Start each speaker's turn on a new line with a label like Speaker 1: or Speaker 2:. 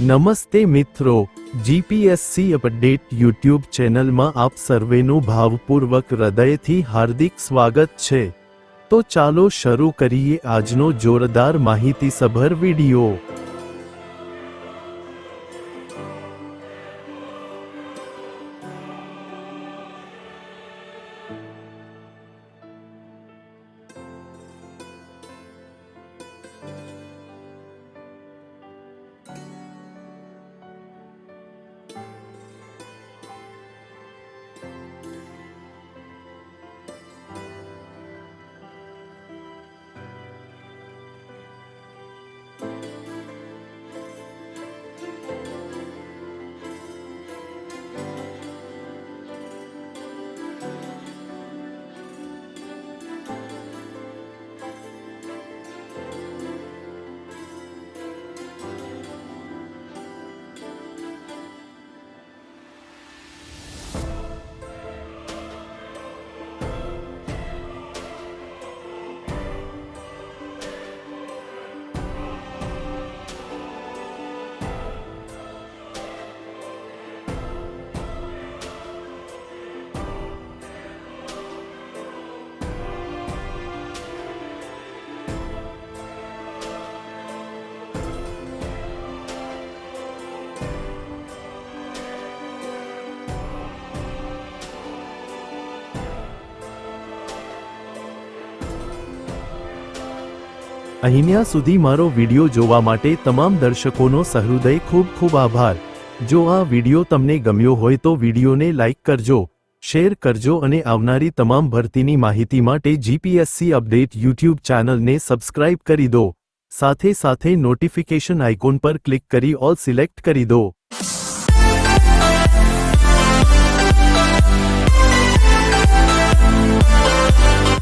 Speaker 1: નમસ્તે મિત્રો, GPSC update YouTube ચેનલમાં આપ સર્વેનું ભાવપૂર્વક હૃદયથી હાર્દિક સ્વાગત છે। તો ચાલો શરૂ કરીએ આજનો જોરદાર માહિતીસભર વિડિયો। અહીંયા સુધી મારો વિડિયો જોવા માટે તમામ દર્શકોનો સહૃદય ખૂબ ખૂબ આભાર। જો આ વિડિયો તમને ગમ્યો હોય તો વિડિયોને લાઈક કરજો, શેર કરજો અને આવનારી તમામ ભરતીની માહિતી માટે જીપીએસસી અપડેટ યુટ્યુબ ચેનલને સબસ્ક્રાઇબ કરી દો। સાથે સાથે નોટિફિકેશન આઇકોન પર ક્લિક કરી ઓલ સિલેક્ટ કરી દો।